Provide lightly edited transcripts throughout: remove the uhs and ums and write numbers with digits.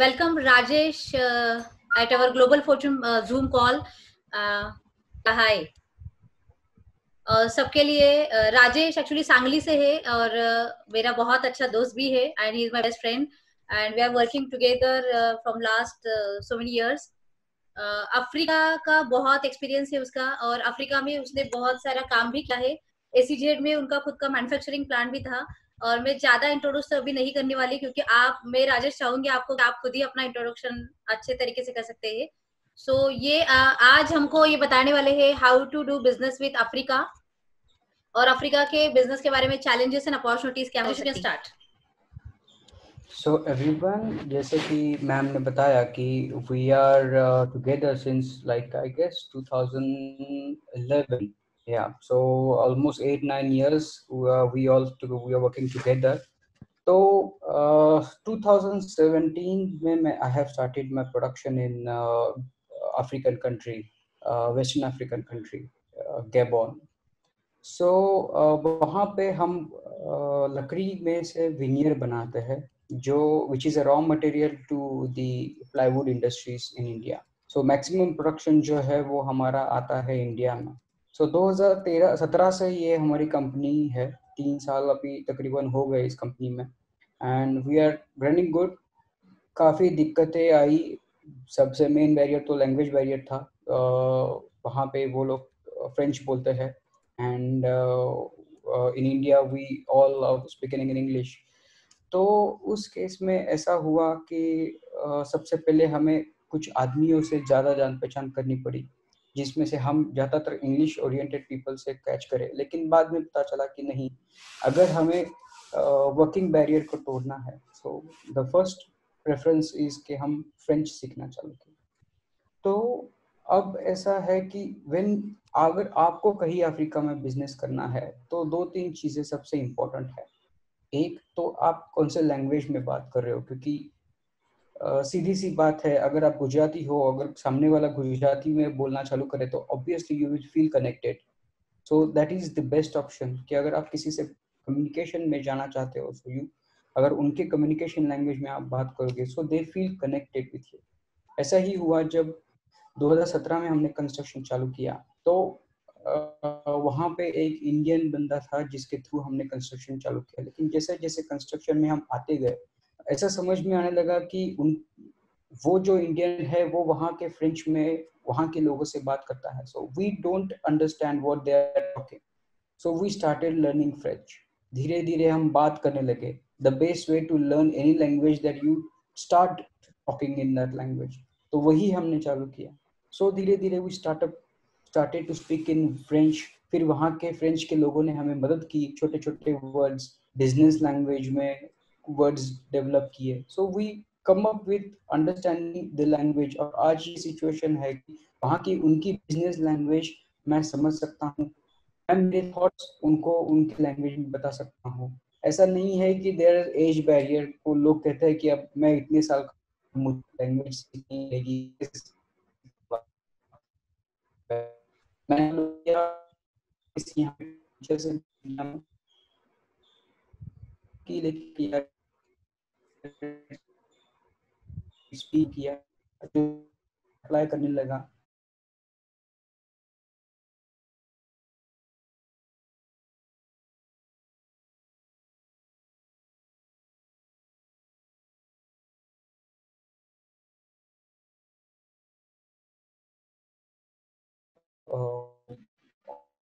welcome Rajesh at our Global Fortune Zoom call. Hi. सबके लिए Rajesh actually Sangli से है और मेरा बहुत अच्छा दोस्त भी है and he is my best friend and we are working together from last so many years. Africa का बहुत एक्सपीरियंस है उसका और अफ्रीका में उसने बहुत सारा काम भी किया है। एसीजेड में उनका खुद का मैन्युफैक्चरिंग प्लांट भी था और मैं ज्यादा इंट्रोड्यूस तो अभी नहीं करने वाली क्योंकि मैं राजेश चाहूंगी आपको कि आप खुद ही अपना इंट्रोडक्शन अच्छे तरीके से कर सकते हैं। सो ये आज हमको ये बताने वाले हैं how to do business with Africa और अफ्रीका के बिजनेस के बारे में चैलेंजेस एंड अपॉर्चुनिटीज क्या हो सकती हैं। स्टार्ट। सो एवरीवन, जैसे कि मैम ने बताया कि we are together since like I guess 2011, yeah, so almost 8-9 years we are working together. So 2017 में I have started my production in African country, Western African country, Gabon. सो वहाँ पे हम लकड़ी में से विनियर बनाते हैं जो which is a raw material to the plywood industries in India. So maximum production जो है वो हमारा आता है इंडिया में। सो 2017 से ये हमारी कंपनी है, 3 साल अभी तकरीबन हो गए इस कंपनी में and we are running good. काफ़ी दिक्कतें आई, सबसे मेन बैरियर तो लैंग्वेज बैरियर था। वहाँ पे वो लोग फ्रेंच बोलते हैं and in India we all are speaking in English। तो उस केस में ऐसा हुआ कि सबसे पहले हमें कुछ आदमियों से ज़्यादा जान पहचान करनी पड़ी जिसमें से हम ज़्यादातर इंग्लिश ओरिएंटेड पीपल से कैच करें, लेकिन बाद में पता चला कि नहीं, अगर हमें वर्किंग बैरियर को तोड़ना है so the first preference is कि हम फ्रेंच सीखना चालू करें। तो अब ऐसा है कि अगर आपको कहीं अफ्रीका में बिजनेस करना है तो 2-3 चीज़ें सबसे इम्पोर्टेंट है। एक तो आप कौन से लैंग्वेज में बात कर रहे हो, क्योंकि सीधी सी बात है, अगर आप गुजराती हो, अगर सामने वाला गुजराती में बोलना चालू करे तो obviously you will feel connected. So that is the best option कि अगर आप किसी से कम्युनिकेशन में जाना चाहते हो सो अगर उनके कम्युनिकेशन लैंग्वेज में आप बात करोगे so they feel connected with you. ऐसा ही हुआ जब 2017 में हमने कंस्ट्रक्शन चालू किया तो वहाँ पे एक इंडियन बंदा था जिसके थ्रू हमने कंस्ट्रक्शन चालू किया, लेकिन जैसे जैसे कंस्ट्रक्शन में हम आते गए ऐसा समझ में आने लगा कि वो जो इंडियन है वो वहाँ के फ्रेंच में वहाँ के लोगों से बात करता है। So we don't understand what they are talking, so we started learning French. धीरे धीरे हम बात करने लगे। The best way to learn any language that you start talking in that language, तो वही हमने चालू किया। सो धीरे धीरे we started to speak in French. फिर वहाँ के फ्रेंच के लोगों ने हमें मदद की, छोटे छोटे वर्ड्स बिजनेस लैंग्वेज में वर्ड्स डेवलप किए। So we come up with understanding the language. और आज ये सिचुएशन है कि वहाँ की उनकी बिजनेस लैंग्वेज मैं समझ सकता हूँ, मैं मेरे थॉट्स उनको उनकी लैंग्वेज में बता सकता हूँ। ऐसा नहीं है कि देयर एज बैरियर को लोग कहते हैं कि अब मैं इतने साल का मुझे लैंग्वेज सीखनी रहेगी। मैंने यहाँ पे से की लेकिन स्पीक किया, अप्लाई करने लगा।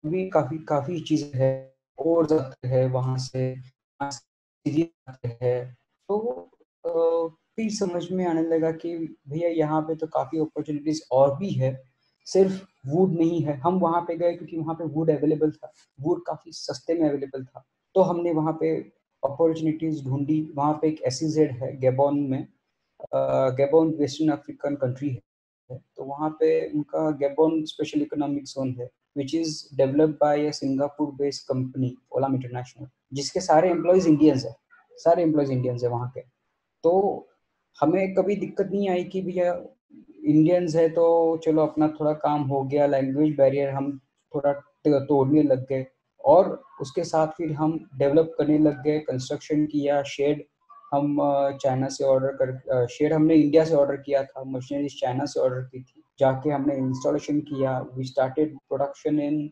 भी काफी चीजें है और जाते हैं वहां से है। तो फिर समझ में आने लगा कि भैया यहाँ पे तो काफी अपॉर्चुनिटीज और भी है, सिर्फ वुड नहीं है। हम वहाँ पे गए क्योंकि वहाँ पे वुड अवेलेबल था, वुड काफी सस्ते में अवेलेबल था, तो हमने वहाँ पे अपॉर्चुनिटीज ढूंढी। वहाँ पे एक एसीजेड है गैबोन में, गैबोन वेस्टर्न अफ्रीकन कंट्री है, तो वहाँ पे उनका गैबोन स्पेशल इकोनॉमिक जोन है which is developed by a Singapore based company Olam International, जिसके सारे एम्प्लॉयज इंडियंस है, सारे एम्प्लॉयज इंडियंस है वहाँ के। तो हमें कभी दिक्कत नहीं आई कि भैया इंडियंस है तो चलो अपना थोड़ा काम हो गया, लैंग्वेज बैरियर हम थोड़ा तोड़ने लग गए और उसके साथ फिर हम डेवलप करने लग गए, कंस्ट्रक्शन किया, शेड हम चाइना से ऑर्डर कर शेड हमने इंडिया से ऑर्डर किया था, मशीनरी चाइना से ऑर्डर की थी, जाके हमने इंस्टॉलेशन किया। वी स्टार्टेड प्रोडक्शन इन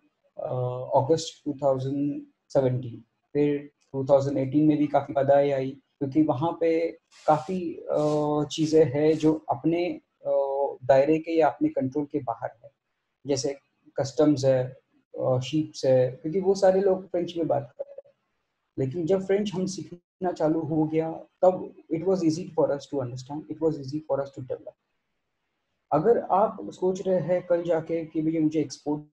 अगस्त 2017। फिर 2018 में भी काफ़ी बधाई आई, क्योंकि वहाँ पे काफ़ी चीज़ें हैं जो अपने दायरे के या अपने कंट्रोल के बाहर है, जैसे कस्टम्स है, शीप्स है, क्योंकि वो सारे लोग फ्रेंच में बात करते हैं। लेकिन जब फ्रेंच हम सीखना चालू हो गया, तब it was easy for us to understand, it was easy for us to develop. अगर आप सोच रहे हैं कल जाके कि भैया मुझे एक्सपोर्ट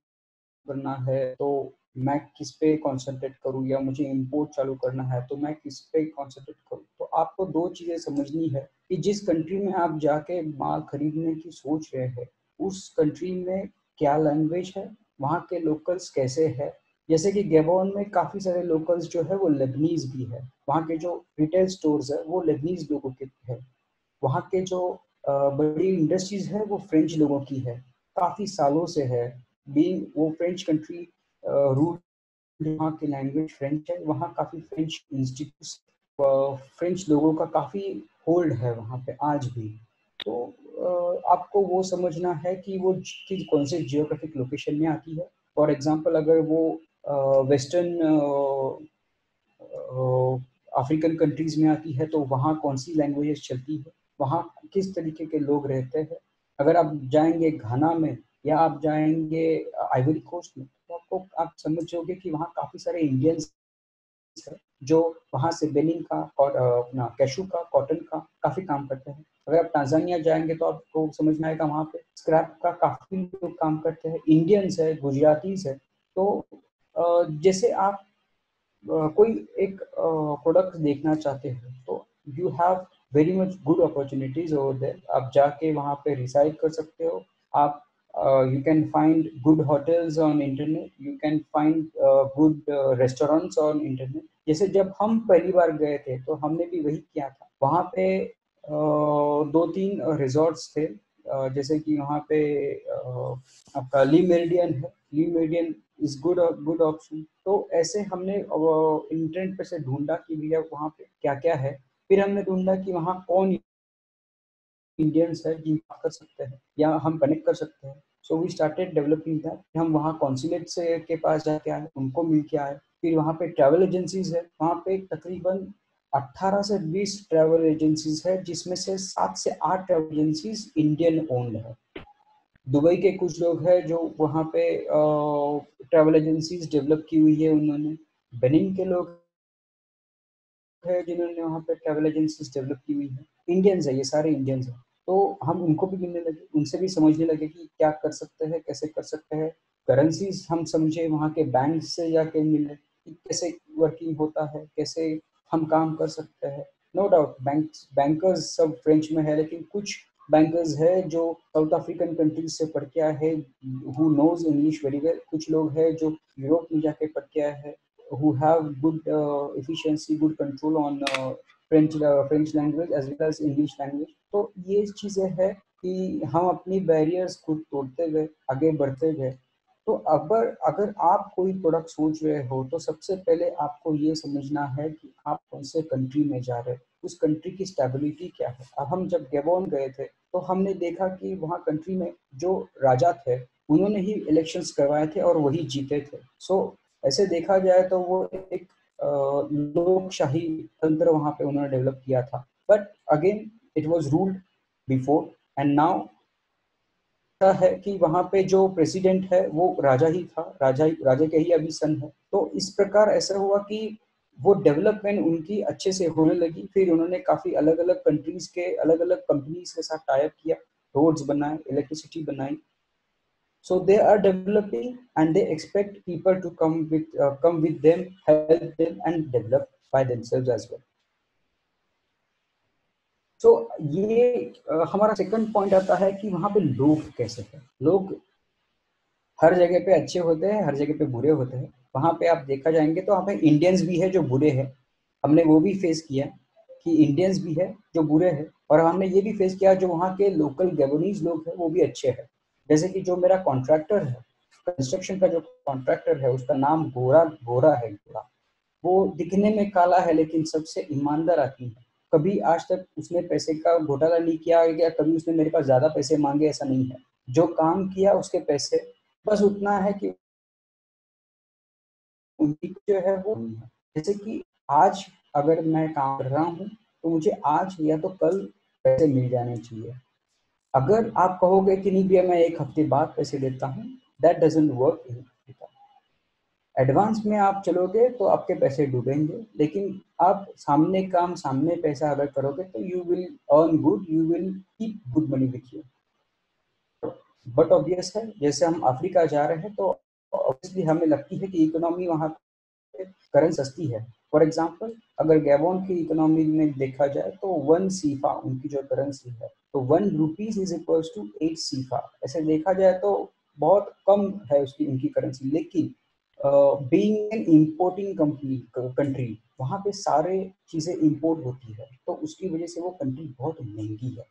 करना है, तो मैं किस पे कंसंट्रेट करूं, या मुझे इंपोर्ट चालू करना है तो मैं किस पे कंसंट्रेट करूं, तो आपको दो चीजें समझनी है कि जिस कंट्री में आप जाके माल खरीदने की सोच रहे हैं, उस कंट्री में क्या लैंग्वेज है, वहाँ के लोकल्स कैसे है। जैसे कि गैबोन में काफी सारे लोकल्स जो है वो लेबनीज भी है, वहाँ के जो रिटेल स्टोर्स है वो लेबनीज लोगों के है, वहाँ के जो बड़ी इंडस्ट्रीज है वो फ्रेंच लोगों की है, काफी सालों से है। बीइंग वो फ्रेंच कंट्री रूट, वहाँ की लैंग्वेज फ्रेंच है, वहाँ काफी फ्रेंच इंस्टीट्यूट, फ्रेंच लोगों का काफी होल्ड है वहाँ पे आज भी। तो आपको वो समझना है कि वो चीज कौन से जियोग्राफिक लोकेशन में आती है। फॉर एग्जांपल अगर वो वेस्टर्न अफ्रीकन कंट्रीज में आती है, तो वहाँ कौन सी लैंग्वेजेस चलती है, वहाँ किस तरीके के लोग रहते हैं। अगर आप जाएंगे घाना में या आप जाएंगे आइवरी कोस्ट में, तो आपको आप समझोगे कि वहाँ काफ़ी सारे इंडियंस हैं जो वहाँ से बेनिन का और अपना कैशू का, कॉटन का काफ़ी काम करते हैं। अगर आप टांजानिया जाएंगे तो आपको समझ में आएगा वहाँ पे स्क्रैप का काफ़ी लोग काम करते हैं, इंडियंस है, गुजरातीज है। तो जैसे आप कोई एक प्रोडक्ट देखना चाहते हो, तो you have very much good opportunities over there. आप जाके वहाँ पे रिसाइड कर सकते हो। आप you can find good hotels on internet, you can find good restaurants on internet. जैसे जब हम पहली बार गए थे तो हमने भी वही किया था। वहाँ पे दो तीन रिजॉर्ट्स थे, जैसे कि वहाँ पे आपका ली मेरिडियन है, ली meridian is good good option. तो ऐसे हमने इंटरनेट पे से ढूंढा कि भैया वहाँ पे क्या क्या है। फिर हमने ढूंढा कि वहाँ कौन इंडियंस है जिन बात कर सकते हैं या हम कनेक्ट कर सकते हैं। So we started developing that. हम वहाँ कॉन्सुलेट से के पास जाके आए, उनको मिल के आए। फिर वहाँ पे ट्रैवल एजेंसीज है, वहाँ पे तकरीबन 18 से 20 ट्रैवल एजेंसीज है, जिसमें से 7 से 8 ट्रैवल एजेंसीज इंडियन ओन्ड है। दुबई के कुछ लोग हैं जो वहाँ पे ट्रैवल एजेंसीज डेवलप की हुई है उन्होंने। बेनिन के लोग है जिन्होंने वहाँ पे ट्रैवल एजेंसीज डेवलप की हुई है। इंडियंस है, ये सारे इंडियंस हैं। तो हम उनको भी मिलने लगे, उनसे भी समझने लगे कि क्या कर सकते हैं, कैसे कर सकते हैं। करेंसीज हम समझे, वहाँ के बैंक से जाके मिले कि कैसे वर्किंग होता है, कैसे हम काम कर सकते हैं। नो डाउट बैंकर्स सब फ्रेंच में है, लेकिन कुछ बैंकर्स है जो साउथ अफ्रीकन कंट्रीज से पढ़ के आए हैं, who knows English very well. कुछ लोग हैं जो यूरोप में जाके पढ़ के आए हैं, who have good efficiency, good control on French language as well as English language। तो ये चीज़ें है कि हम अपनी बैरियर्स खुद तोड़ते गए, आगे बढ़ते गए। तो अगर अगर आप कोई प्रोडक्ट सोच रहे हो, तो सबसे पहले आपको ये समझना है कि आप कौन से कंट्री में जा रहे हो, उस कंट्री की स्टेबिलिटी क्या है। अब हम जब गैबोन गए थे तो हमने देखा कि वहाँ कंट्री में जो राजा थे उन्होंने ही इलेक्शंस करवाए थे और वही जीते थे। सो ऐसे देखा जाए तो वो एक लोकशाही तंत्र वहां पे उन्होंने डेवलप किया था। But again it was ruled before and now है कि वहां पे जो प्रेसिडेंट है वो राजा ही था, राजा के ही अभी सन है। तो इस प्रकार ऐसा हुआ कि वो डेवलपमेंट उनकी अच्छे से होने लगी। फिर उन्होंने काफी अलग अलग कंट्रीज के अलग अलग कंपनीज के साथ टाई अप किया, रोड्स बनाए, इलेक्ट्रिसिटी बनाई। So they are developing and they expect people to come with them, help them and develop by themselves as well. So ये हमारा सेकंड पॉइंट आता है कि वहाँ पे लोग कैसे हैं। लोग हर जगह पे अच्छे होते हैं, हर जगह पे बुरे होते हैं। वहाँ पे आप देखा जाएंगे तो वहाँ पे इंडियंस भी है जो बुरे हैं, हमने वो भी फेस किया कि इंडियंस भी है जो बुरे हैं। और हमने ये भी फेस किया जो वहाँ के लोकल गैबोनीज लोग हैं वो भी अच्छे हैं। जैसे कि जो मेरा कॉन्ट्रैक्टर है, कंस्ट्रक्शन का जो कॉन्ट्रैक्टर है, उसका नाम गोरा गोरा है। गोरा वो दिखने में काला है लेकिन सबसे ईमानदार आदमी है। कभी आज तक उसने पैसे का घोटाला नहीं किया, या कभी उसने मेरे पास ज्यादा पैसे मांगे, ऐसा नहीं है। जो काम किया उसके पैसे, बस उतना है कि उनकी जो है वो नहीं है। जैसे कि आज अगर मैं काम कर रहा हूँ तो मुझे आज या तो कल पैसे मिल जाने चाहिए। अगर आप कहोगे कि नहीं भैया मैं एक हफ्ते बाद पैसे देता हूँ, that doesn't work in Africa. Advance में आप चलोगे तो आपके पैसे डूबेंगे, लेकिन आप सामने काम सामने पैसा अगर करोगे तो you will earn good, you will keep good money with you. But obvious है, जैसे हम अफ्रीका जा रहे हैं तो ऑब्वियसली हमें लगती है कि इकोनॉमी वहाँ करेंसी सस्ती है। फॉर एग्जाम्पल अगर गैबोन की इकोनॉमी में देखा जाए तो 1 सीफा उनकी जो करेंसी है, तो 1 रुपीज इज इक्वल्स टू 8 सीफा। ऐसे देखा जाए तो बहुत कम है उसकी उनकी करेंसी, लेकिन बीइंग एन इम्पोर्टिंग कंट्री, वहाँ पे सारे चीजें इंपोर्ट होती है, तो उसकी वजह से वो कंट्री बहुत महंगी है।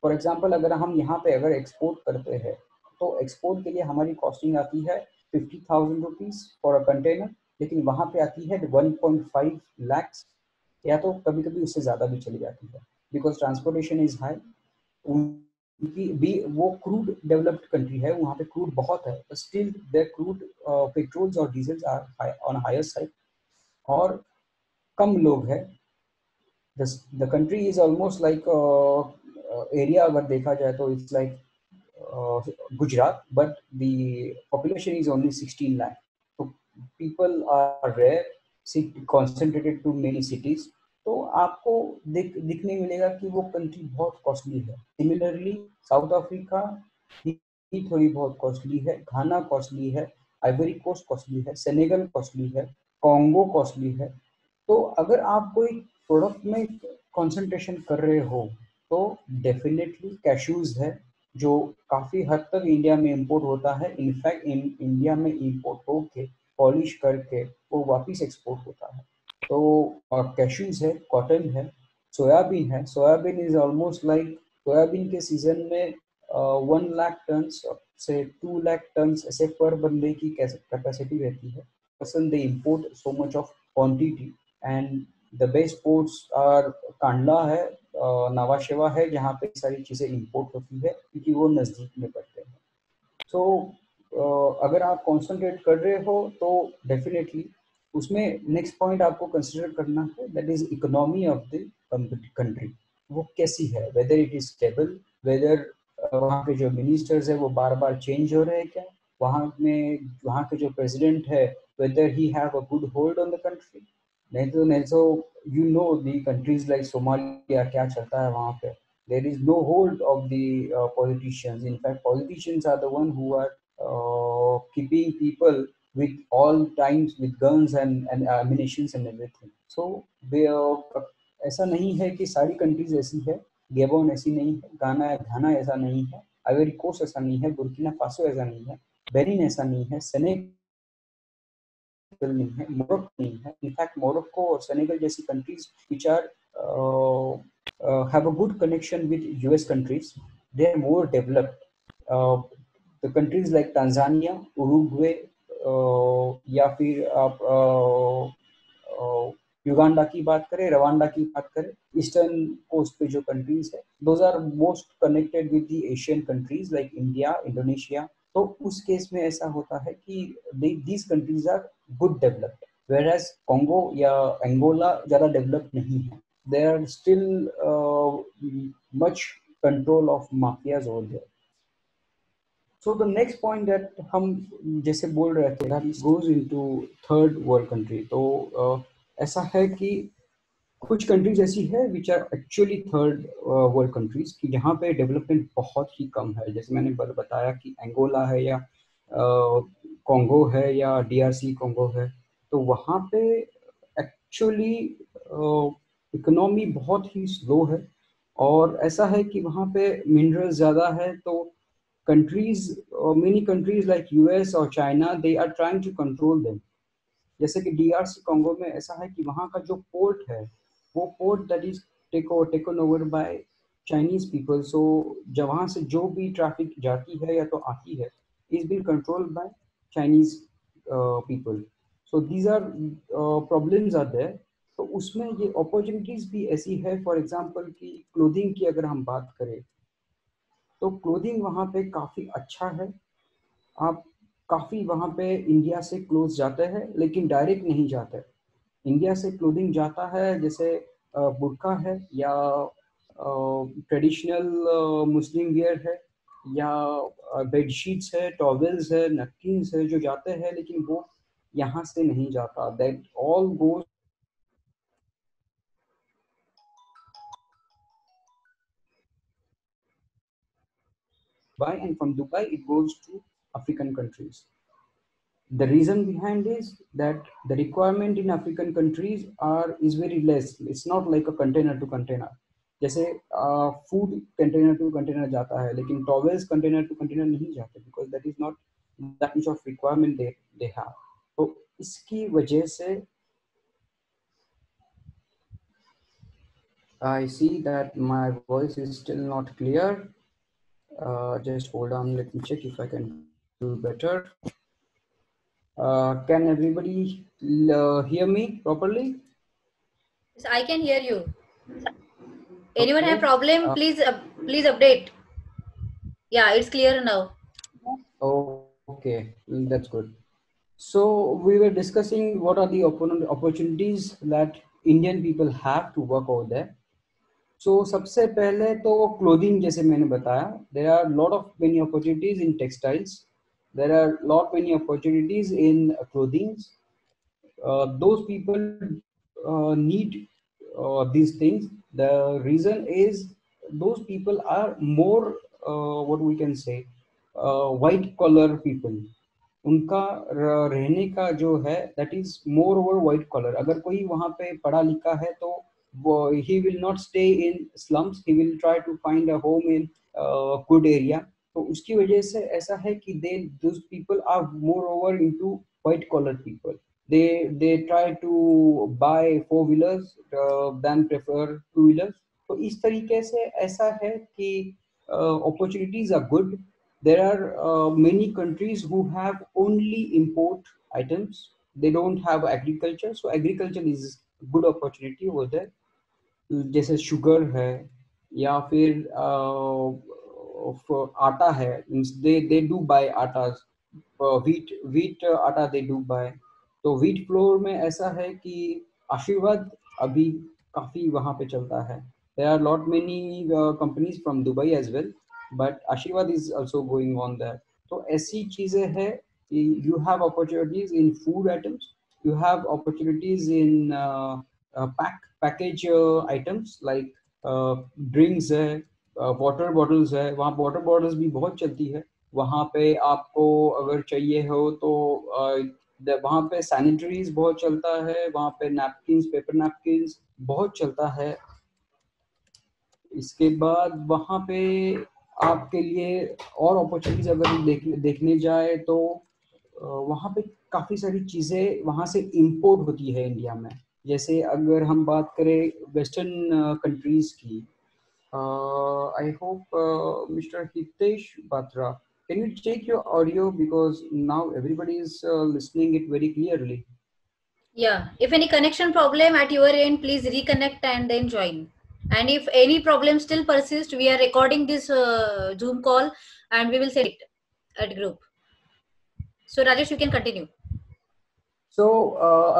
फॉर एग्जाम्पल अगर हम यहाँ पे अगर एक्सपोर्ट करते हैं तो एक्सपोर्ट के लिए हमारी कॉस्टिंग आती है 50,000 रुपीज फॉर अ कंटेनर, लेकिन वहाँ पे आती है 1.5 lakhs, या तो कभी कभी उससे ज़्यादा भी चली जाती है, बिकॉज ट्रांसपोर्टेशन इज हाई। उनकी भी वो क्रूड डेवलप्ड कंट्री है, वहाँ पे क्रूड बहुत है, स्टिल देयर क्रूड पेट्रोल्स और diesels are on higher side, और कम लोग हैं। The country is almost like area अगर देखा जाए तो it's like Gujarat, but the population is only 16 lakh. So people are rare, concentrated to many cities. तो आपको दिखने मिलेगा कि वो कंट्री बहुत कॉस्टली है। सिमिलरली साउथ अफ्रीका ही थोड़ी बहुत कॉस्टली है, घाना कॉस्टली है, आइवरी कोस्ट कॉस्टली है, सेनेगल कॉस्टली है, कॉन्गो कॉस्टली है। तो अगर आप कोई प्रोडक्ट में कंसंट्रेशन कर रहे हो तो डेफिनेटली कैशूज है, जो काफ़ी हद तक इंडिया में इंपोर्ट होता है। इनफैक्ट इंडिया में इंपोर्ट होके पॉलिश करके वो वापस एक्सपोर्ट होता है। तो कैशूज है, कॉटन है, सोयाबीन है। Soybean is almost like, soybean के सीजन में 1 लाख टन से 2 लाख टन ऐसे पर बंदे की कैपेसिटी रहती है। Person they import so much of quantity, and the best ports are Kandla है, नवा शेवा है, जहाँ पे सारी चीज़ें इंपोर्ट होती है क्योंकि वो नज़दीक में पड़ते हैं। सो अगर आप कॉन्सेंट्रेट कर रहे हो तो डेफिनेटली उसमें नेक्स्ट पॉइंट आपको कंसिडर करना है, that is economy of the country. वो कैसी है, whether it is stable, whether वहाँ के जो मिनिस्टर्स है वो बार बार चेंज हो रहे हैं क्या, वहाँ के जो प्रेसिडेंट है weather he have a good hold on the country. नहीं तो you know the countries like Somalia क्या चलता है वहाँ पे। There is no hold of the politicians. In fact, politicians are the one who are keeping people with all times with guns and ammunitions and everything. So they ऐसा नहीं है कि सारी कंट्रीज ऐसी है। गेबोन ऐसी नहीं है, घाना ऐसा नहीं है, आइवरी कोस्ट ऐसा नहीं है, बुर्किना फासो ऐसा नहीं है, बेनिन ऐसा नहीं है, सेनेगल नहीं है, मोरक्को नहीं है। इनफैक्ट मोरक्को और सेनेगल जैसी countries which are have a good connection with US countries, they are more developed. The countries like Tanzania, Uruguay, या फिर आप युगांडा की बात करें, रवांडा की बात करें, ईस्टर्न कोस्ट पे जो कंट्रीज है, those are most connected with the Asian countries like India, Indonesia. तो उस केस में ऐसा होता है कि these countries are good developed, whereas Congo या एंगोला ज़्यादा डेवलप्ड नहीं है। There are still much control of mafias over there. So the next point that हम जैसे बोल रहे थे that goes into third world country, तो ऐसा है कि कुछ कंट्रीज ऐसी है which are actually third world countries की जहाँ पे डेवलपमेंट बहुत ही कम है। जैसे मैंने बताया कि एंगोला है या कॉन्गो है या डीआरसी कॉन्गो है, तो वहाँ पे एक्चुअली इकोनॉमी बहुत ही स्लो है, और ऐसा है कि वहाँ पे मिनरल्स ज़्यादा है। तो countries, many countries like US और China, they are trying to control them. जैसे कि डीआरसी कॉन्गो में ऐसा है कि वहाँ का जो पोर्ट है, वो port that is taken over by Chinese people. So जब वहाँ से जो भी ट्रैफिक जाती है या तो आती है, is been controlled by Chinese people. So these are problems are there. तो उसमें ये अपॉर्चुनिटीज भी ऐसी है, फॉर एग्जांपल कि क्लोथिंग की अगर हम बात करें तो क्लोथिंग वहाँ पे काफ़ी अच्छा है। आप काफ़ी वहाँ पे इंडिया से क्लोथ जाते हैं लेकिन डायरेक्ट नहीं जाते। इंडिया से क्लोथिंग जाता है, जैसे बुर्का है या ट्रेडिशनल मुस्लिम वेयर है या बेडशीट्स है, टॉवेल्स है, नैपकिन्स है जो जाते हैं, लेकिन वो यहाँ से नहीं जाता। That all goes Dubai, and from Dubai it goes to African countries. The reason behind is that the requirement in African countries is very less. It's not like a container to container. जैसे food container to container जाता है, लेकिन towels container to container नहीं जाते, because that is not that much of requirement they have. तो इसकी वजह से I see that my voice is still not clear. Just hold on, let me check if I can do better. Can everybody hear me properly? Yes, I can hear you. Anyone have Okay. problem? Please update. Yeah, it's clear now. Okay, that's good. So we were discussing what are the opportunities that Indian people have to work over there. So सबसे पहले तो clothing, जैसे मैंने बताया, there are lot of many opportunities in textiles. There are lot many opportunities in clothing. Those people need these things. The reason is those people are more what we can say white collar people. उनका रहने का जो है that is more over white collar. अगर कोई वहाँ पे पढ़ा लिखा है तो वो he will not stay in slums. He will try to find a home in good area. तो उसकी वजह से ऐसा है कि those people are more over into white collar people. They try to buy four wheelers than prefer two wheelers. तो इस तरीके से ऐसा है कि opportunities are good. There are many countries who have only import items. They don't have agriculture, so agriculture is good opportunity over there. जैसे sugar है या फिर आटा है, they do buy आटा, wheat आटा they do buy. तो wheat flour में ऐसा है कि आशीर्वाद अभी काफी वहाँ पे चलता है. There are lot many companies from Dubai as well, but Ashirwad is also going on there. तो ऐसी चीजें हैं कि you have opportunities in food items, you have opportunities in package items like drinks है, वाटर बॉटल्स है. वहाँ water bottles भी बहुत चलती है. वहाँ पे आपको अगर चाहिए हो तो वहाँ पे सैनिटरीज बहुत चलता है. वहाँ पे नैपकिन्स, पेपर नैपकिन्स बहुत चलता है. इसके बाद वहाँ पे आपके लिए और अपॉर्चुनिटीज अगर देखने जाए तो वहाँ पे काफ़ी सारी चीज़ें वहाँ से इंपोर्ट होती है इंडिया में. जैसे अगर हम बात करें वेस्टर्न कंट्रीज की, I hope mister Hitesh Batra, can you check your audio because now everybody is listening it very clearly. Yeah, if any connection problem at your end, please reconnect and then join. And if any problem still persists, we are recording this Zoom call and we will send it at group. So Rajesh, you can continue. So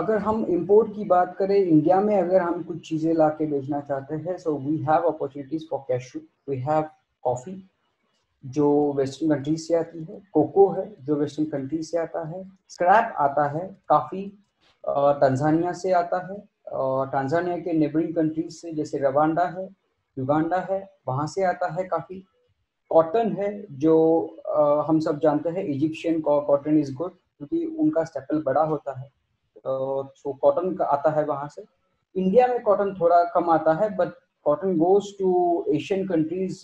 अगर हम import की बात करें, India में अगर हम कुछ चीज़ें ला के बेचना चाहते हैं, so we have opportunities for cashew, we have coffee जो वेस्टर्न कंट्रीज से आती है, कोको है जो वेस्टर्न कंट्रीज से आता है, स्क्रैप आता है काफ़ी तंजानिया से आता है, तंजानिया के नेबरिंग कंट्रीज से जैसे रवांडा है, युगांडा है, वहाँ से आता है काफ़ी. कॉटन है जो हम सब जानते हैं इजिप्शियन कॉटन इज गुड क्योंकि उनका स्टेपल बड़ा होता है. सो कॉटन का आता है वहाँ से. इंडिया में कॉटन थोड़ा कम आता है, but cotton goes to Asian countries,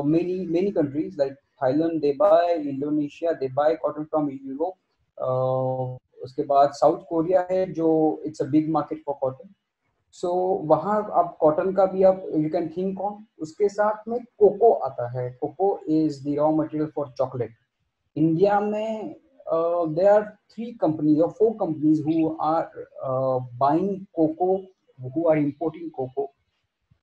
many countries like Thailand they buy, Indonesia they buy cotton from Europe. उसके बाद साउथ कोरिया है जो it's a big market for cotton. So वहाँ आप कॉटन का भी आप यू कैन थिंक ऑन. उसके साथ में कोको आता है. Cocoa is the raw material for chocolate. India में there are 3 companies or 4 companies who are buying cocoa who are importing cocoa.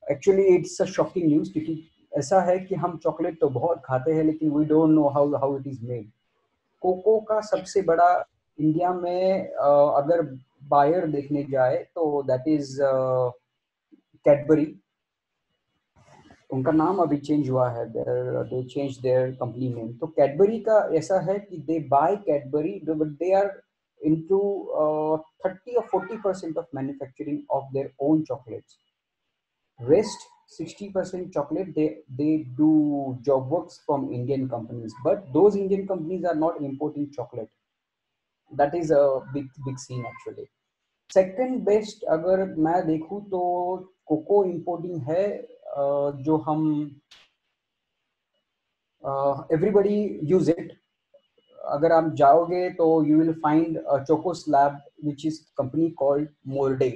Actually it's a shocking news, क्योंकि ऐसा है कि हम चॉकलेट तो बहुत खाते हैं लेकिन we don't know how it is made. Cocoa का सबसे बड़ा इंडिया में अगर बायर देखने जाए तो दैट इज कैडबरी. उनका नाम अभी चेंज हुआ है, they change their company name. तो कैडबरी का ऐसा है कि they buy Cadbury but they are into 30 or 40% of manufacturing of their own chocolates. Rest 60% chocolate they do job works from Indian companies, but those Indian companies are not importing chocolate. That is a big scene actually. Second best अगर मैं देखूं तो cocoa importing है जो हम everybody use it. अगर आप जाओगे तो you will find choco slab which is company called Morde.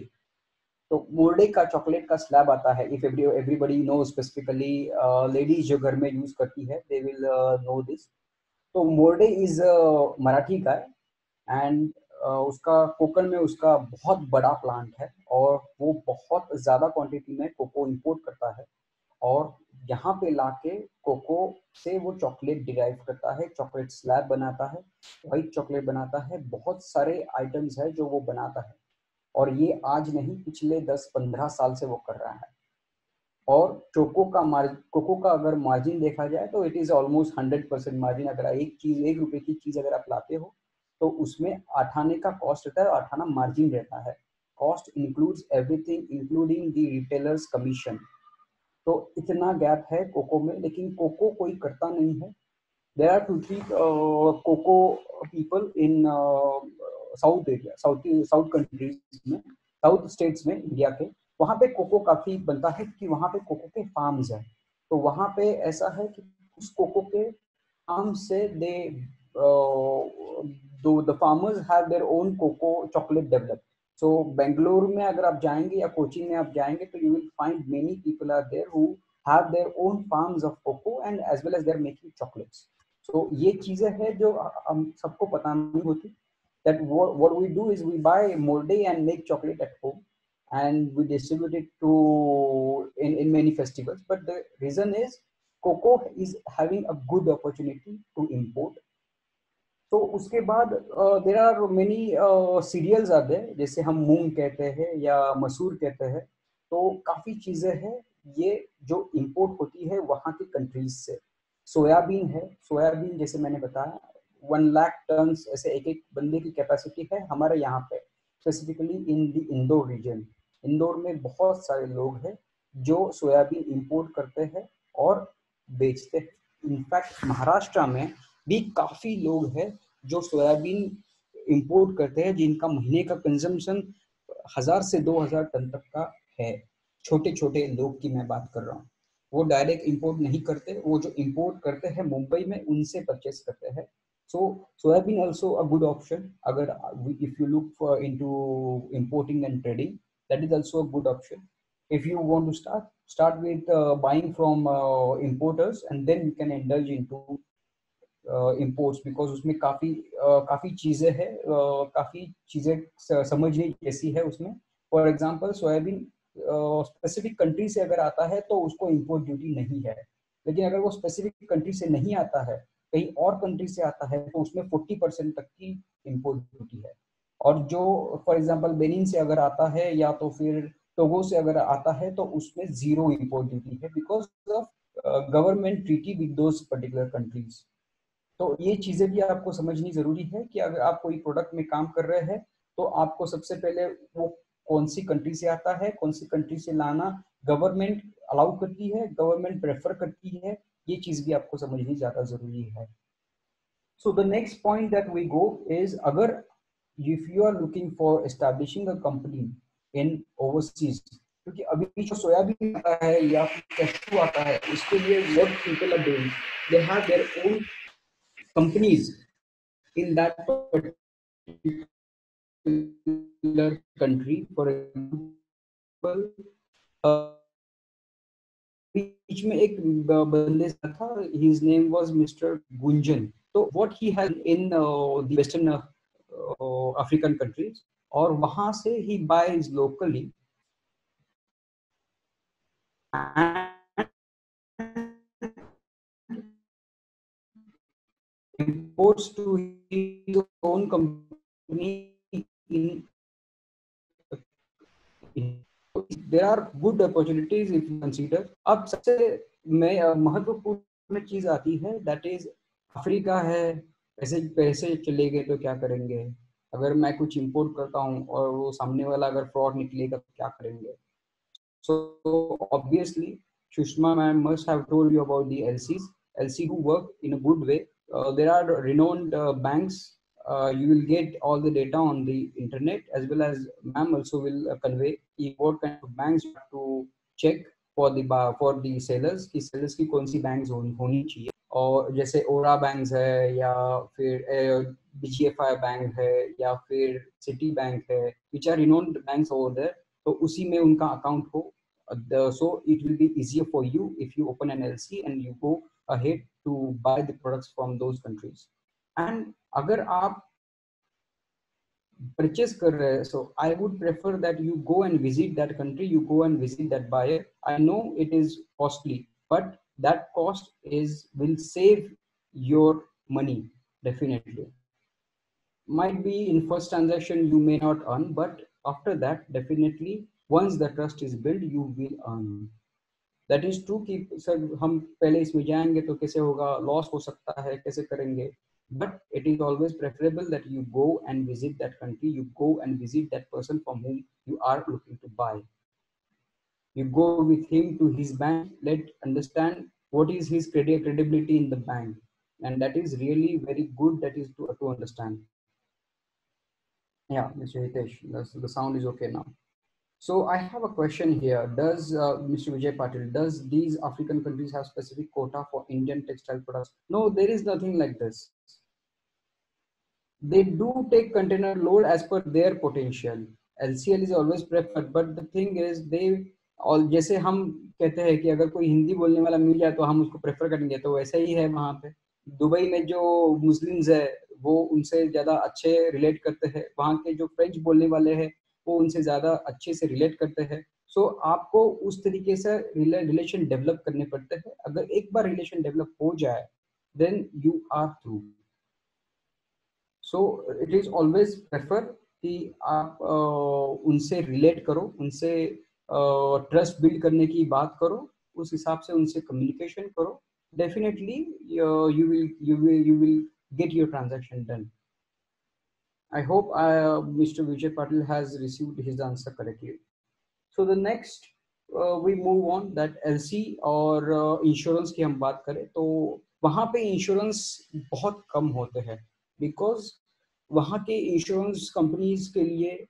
तो मोर्डे का चॉकलेट का स्लैब आता है. If everybody know, specifically ladies जो घर में यूज करती है दे विल नो दिस. तो मोर्डे इज मराठी का है एंड उसका कोकण में उसका बहुत बड़ा प्लांट है और वो बहुत ज़्यादा क्वांटिटी में कोको इंपोर्ट करता है और यहाँ पे लाके कोको से वो चॉकलेट डिराइव करता है, चॉकलेट स्लैब बनाता है, वाइट चॉकलेट बनाता है, बहुत सारे आइटम्स है जो वो बनाता है. और ये आज नहीं, पिछले 10-15 साल से वो कर रहा है. और कोको का अगर मार्जिन देखा जाए तो इट इज ऑलमोस्ट 100% मार्जिन. अगर एक रुपए की चीज अगर आप लाते हो तो उसमें 8 आने का कॉस्ट रहता है और 8 आना मार्जिन रहता है. Cost includes everything including the retailers commission. तो इतना गैप है कोको में, लेकिन कोको कोई करता नहीं है. There are 2-3 cocoa people in south area, south countries में, साउथ स्टेट्स में इंडिया के. वहाँ पे कोको काफी बनता है कि वहाँ पे कोको के फार्म्स हैं. तो वहाँ पे ऐसा है कि उस कोको के फार्म से they the farmers have their own cocoa chocolate developed. So Bengaluru में अगर आप जाएंगे या कोचीन में आप जाएंगे तो you will find many people are there who have their own farms of cocoa and as well as they are making chocolates. So ये चीजें हैं जो हम सबको पता नहीं होती. That what we do is we buy moldy and make chocolate at home and we distribute it to in many festivals. But the reason is cocoa is having a good opportunity to import. तो उसके बाद there are many cereals are there, जैसे हम मूंग कहते हैं या मसूर कहते हैं. तो काफ़ी चीज़ें हैं ये जो इंपोर्ट होती है वहाँ की कंट्रीज से. सोयाबीन है, सोयाबीन जैसे मैंने बताया 1 लाख टन ऐसे एक बंदे की कैपेसिटी है हमारे यहाँ पे, specifically in the Indore region. Indore में बहुत सारे लोग हैं जो सोयाबीन इंपोर्ट करते हैं और बेचते हैं. इनफैक्ट महाराष्ट्र में भी काफ़ी लोग हैं जो सोयाबीन इंपोर्ट करते हैं जिनका महीने का कंजम्पशन 1000 से 2000 टन तक का है. छोटे छोटे लोग की मैं बात कर रहा हूँ. वो डायरेक्ट इंपोर्ट नहीं करते, वो जो इंपोर्ट करते हैं मुंबई में उनसे परचेस करते हैं. So soybean also a good option. अगर if you look for into importing and trading, that is also a good option. If you want to start with buying from importers and then you can indulge into imports because उसमें काफ़ी चीज़ें हैं, काफ़ी चीज़ें समझने जैसी है उसमें. For example soybean specific country से अगर आता है तो उसको इंपोर्ट ड्यूटी नहीं है, लेकिन अगर वो स्पेसिफिक कंट्री से नहीं आता है, कहीं और कंट्री से आता है तो उसमें 40% तक की इंपोर्ट ड्यूटी है. और जो फॉर एग्जांपल बेनिन से अगर आता है या तो फिर टोगो से अगर आता है तो उसमें 0 इंपोर्ट ड्यूटी है because of government treaty with those particular countries. तो ये चीजें भी आपको समझनी जरूरी है कि अगर आप कोई प्रोडक्ट में काम कर रहे हैं तो आपको सबसे पहले वो कौन सी कंट्री से आता है, कौन सी कंट्री से लाना गवर्नमेंट अलाउ करती है, गवर्नमेंट प्रेफर करती है, ये चीज भी आपको समझनी ज्यादा जरूरी है. So the next point that we go is, अगर if you are looking for establishing a company in overseas, क्योंकि अभी जो सोयाबीन आता है या कैशू आता है उसके लिए what people are doing, they have their own companies in that particular country. For example, बीच में एक बंदे था, his name was Mr. Gunjan. तो what he had in the Western African countries, और वहां से he buys locally and imports to his own company in there are good opportunities if you consider. अब सबसे महत्वपूर्ण चीज आती है, that is अफ्रीका है, पैसे पैसे चले गए तो क्या करेंगे, अगर मैं कुछ इंपोर्ट करता हूँ और वो सामने वाला अगर फ्रॉड निकलेगा तो क्या करेंगे. So obviously Shushma ma'am must have told you about the LCs, LC who work in a good way. There are renowned banks. You will get all the data on the internet, as well as ma'am also will convey what kind of banks you have to check for the sellers कि sellers की कौन सी banks होनी चाहिए. और जैसे ओरा banks है, या फिर BGFI बैंक है, या फिर सिटी बैंक है, which are renowned banks over there. तो उसी में उनका अकाउंट हो. So it will be easier for you if you open an LC and you go ahead to buy the products from those countries. And अगर आप purchase कर रहे हैं, so I would prefer that you go and visit that country, you go and visit that buyer. I know it is costly, but that cost will save your money definitely. Might be in first transaction you may not earn, but after that definitely once the trust is built you will earn. That is true कि sir हम पहले इसमें जाएंगे तो कैसे होगा, loss हो सकता है, कैसे करेंगे, but it is always preferable that you go and visit that country, you go and visit that person from whom you are looking to buy. You go with him to his bank, let understand what is his credibility in the bank, and that is really very good, that is to understand. Yeah, Mr. Hitesh, the sound is okay now. So I have a question here. Does Mr. Vijay Patil, does these African countries have specific quota for Indian textile products? No, there is nothing like this. They do take container load as per their potential. LCL is always preferred, but the thing is they all, जैसे हम कहते हैं कि अगर कोई हिंदी बोलने वाला मिल जाए तो हम उसको प्रेफर करेंगे, तो वैसा ही है वहाँ पे. दुबई में जो मुस्लिम्स है वो उनसे ज्यादा अच्छे रिलेट करते हैं, वहाँ के जो फ्रेंच बोलने वाले हैं वो उनसे ज्यादा अच्छे से रिलेट करते हैं. सो आपको उस तरीके से रिलेशन डेवलप करने पड़ते हैं. अगर एक बार रिलेशन डेवलप हो जाए then you are through. So it is always prefer कि आप उनसे रिलेट करो, उनसे ट्रस्ट बिल्ड करने की बात करो, उस हिसाब से उनसे कम्युनिकेशन करो. Definitely you will get your transaction done. I hope Mr. Vijay Patil has received his answer correctly. So the next we move on that LC और इंश्योरेंस की हम बात करें तो वहाँ पे इंश्योरेंस बहुत कम होते हैं, बिकॉज वहाँ के इंश्योरेंस कंपनीज के लिए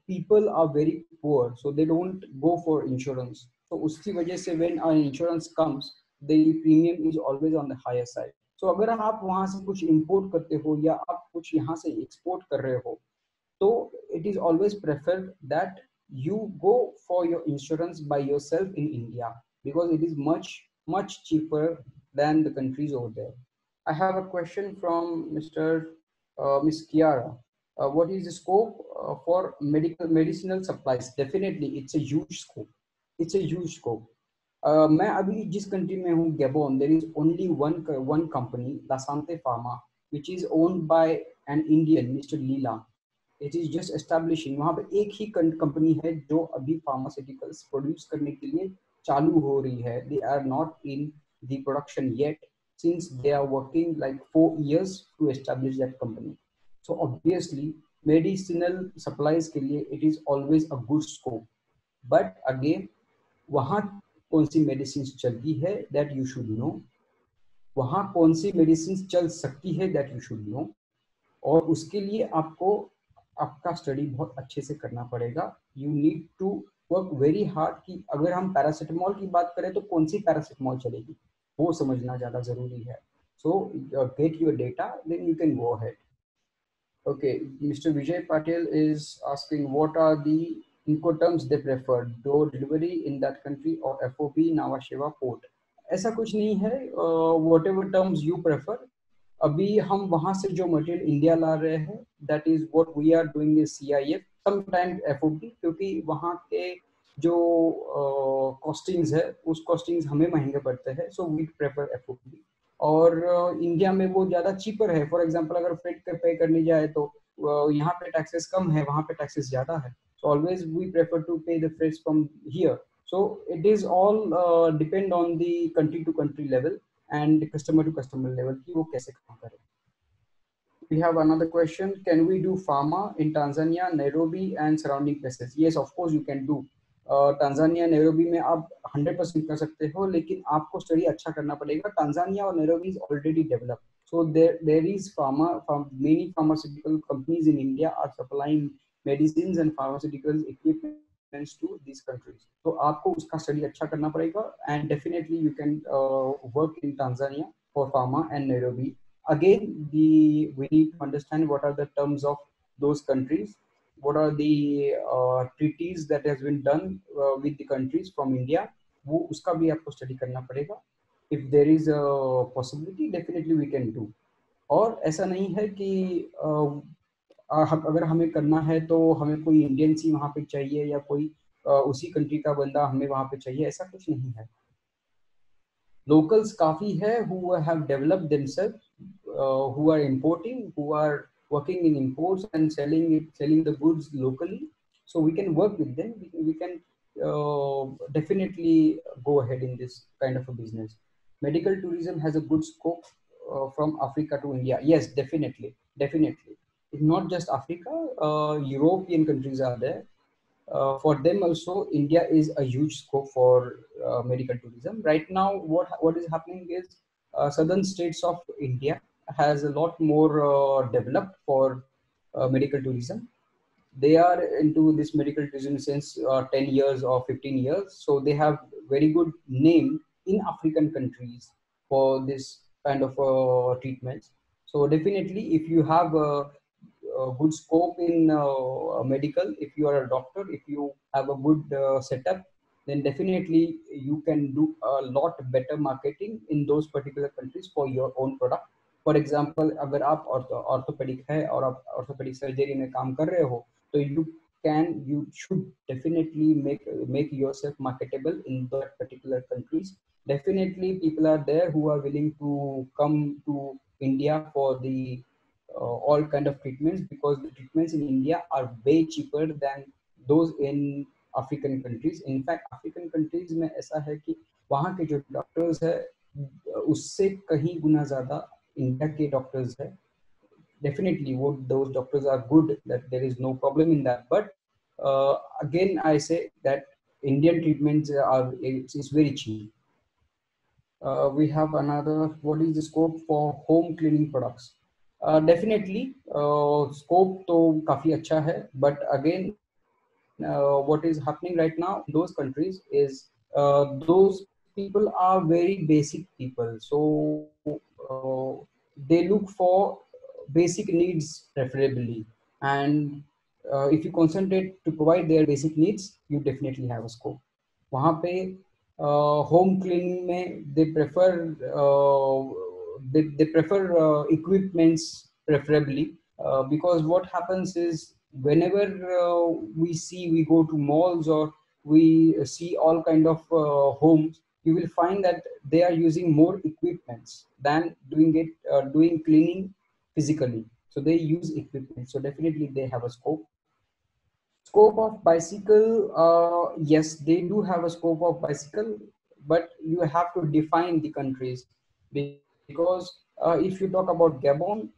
people are very poor, so they don't go for insurance. तो उसकी वजह से when an insurance comes, the premium is always on the higher side. So अगर आप वहाँ से कुछ import करते हो या आप कुछ यहाँ से export कर रहे हो, तो it is always preferred that you go for your insurance by yourself in India, because it is much cheaper than the countries over there. I have a question from Miss Kiara. What is the scope for medicinal supplies? Definitely, it's a huge scope. It's a huge scope. मैं अभी जिस country में हूँ, Gabon, there is only one company, Lasante Pharma, which is owned by an Indian, Mr. Leela. It is just establishing. वहाँ पे एक ही company है जो अभी फार्मास्यूटिकल्स प्रोड्यूस करने के लिए चालू हो रही है. They are not in the production yet, since they are working like 4 years to establish that company. So obviously medicinal supplies के लिए it is always a good scope. But again, वहाँ कौन सी मेडिसिन चलती है that you should know. वहाँ कौन सी medicine चल सकती है that you should know. और उसके लिए आपको आपका स्टडी बहुत अच्छे से करना पड़ेगा. You need to work very hard कि अगर हम पैरासिटामोल की बात करें तो कौन सी पैरासिटामोल चलेगी, वो समझना ज़्यादा ज़रूरी है. So get your data, then you can go ahead. Okay, Mr. Vijay Patel is asking what are the Incoterms they prefer, door delivery in that country or FOB Nhava Sheva port. ऐसा कुछ नहीं है, whatever terms you prefer. अभी हम वहाँ से जो material India ला रहे हैं, that is what we are doing is CIF, sometimes FOB, क्योंकि वहाँ के जो कॉस्टिंग्स है उस कॉस्टिंग्स हमें महंगे पड़ते हैं, सो वी प्रेफर एफओपी। और इंडिया में वो ज़्यादा चीपर है। फॉर एग्जांपल अगर फ्रेट पे करने जाए तो यहाँ पे टैक्सेस कम है, वहाँ पे टैक्सेस ज़्यादा है, so always we prefer to pay the freights from here. So it is all depend on the country to country level and customer to customer level कि वो कैसे काम करे। We have another question. Can we do pharma in Tanzania, Nairobi and surrounding places? Yes, of course you can do. Tanzania, Nairobi में आप 100% कर सकते हो, लेकिन आपको स्टडी अच्छा करना पड़ेगा। Tanzania और Nairobi is already developed, so there is many pharmaceutical companies in India are supplying medicines and pharmaceutical equipments to these countries. तो आपको उसका स्टडी अच्छा करना पड़ेगा, and definitely you can work in Tanzania for pharma and Nairobi. Again, we need to understand what are the terms of those countries, what are the treaties that has been done with the countries from India, वो उसका भी आपको study करना पड़ेगा। If there is a possibility, definitely we can do. और ऐसा नहीं है कि अगर हमें करना है तो हमें कोई इंडियन सी वहाँ पे चाहिए या कोई उसी कंट्री का बंदा हमें वहाँ पे चाहिए, ऐसा कुछ नहीं है। Locals काफी है who have developed themselves, who are importing, who are working in imports and selling the goods locally, so we can work with them. We can definitely go ahead in this kind of a business. Medical tourism has a good scope from Africa to India. Yes, definitely. It's not just Africa, European countries are there. For them also, India is a huge scope for medical tourism. Right now, what is happening is southern states of India has a lot more developed for medical tourism. They are into this medical tourism since 10 years or 15 years, so they have very good name in African countries for this kind of treatments. So definitely, if you have a good scope in medical, if you are a doctor, if you have a good setup, then definitely you can do a lot better marketing in those particular countries for your own product. For example अगर आप orthopaedic है और आप orthopaedic surgery में काम कर रहे हो, तो you should definitely make yourself marketable in that particular countries. Definitely people are there who are willing to come to India for the all kind of treatments, because the treatments in India are way cheaper than those in African countries. In fact, African countries में ऐसा है कि वहाँ के जो doctors है उससे कहीं गुना ज्यादा इंडिया के डॉक्टर्स है। Definitely those doctors are good, that there is no problem in that, but again I say that Indian treatments are it's very cheap. We have another, what is the scope for home cleaning products? Definitely scope तो काफी अच्छा है, but again what is happening right now in those countries is those people are very basic people, so they look for basic needs preferably, and if you concentrate to provide their basic needs, you definitely have a scope. वहाँ पे home cleaning में they prefer equipments preferably, because what happens is whenever we go to malls or we see all kind of homes, you will find that they are using more equipments than doing cleaning physically, so they use equipment, so definitely they have a scope. Scope of bicycle, yes, they do have a scope of bicycle, but you have to define the countries, because if you talk about Gabon,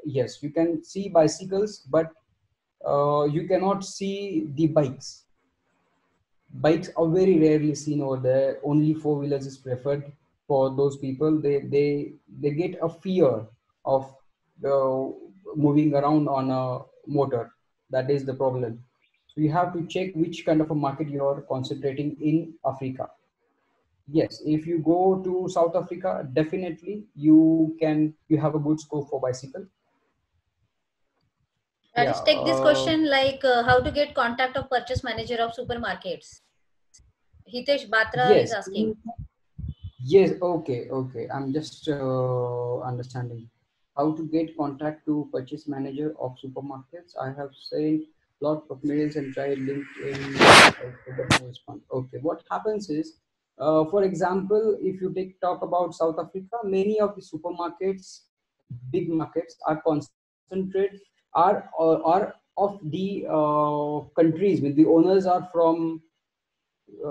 yes, you can see bicycles, but you cannot see the bikes. Bikes are very rarely seen over there. Only four-wheelers is preferred for those people. They get a fear of uh, moving around on a motor. That is the problem. So you have to check which kind of a market you are concentrating in Africa. Yes, if you go to South Africa, definitely you have a good scope for bicycle. Yeah. Let's take this question, like how to get contact of purchase manager of supermarkets. Hitesh Batra is Yes. asking. Yes. Okay. I'm just understanding how to get contact to purchase manager of supermarkets. I have said lot of mails and tried LinkedIn, but no response. Okay, what happens is, for example, if you talk about South Africa, many of the supermarkets, big markets, are concentrated, are of the countries with the owners are from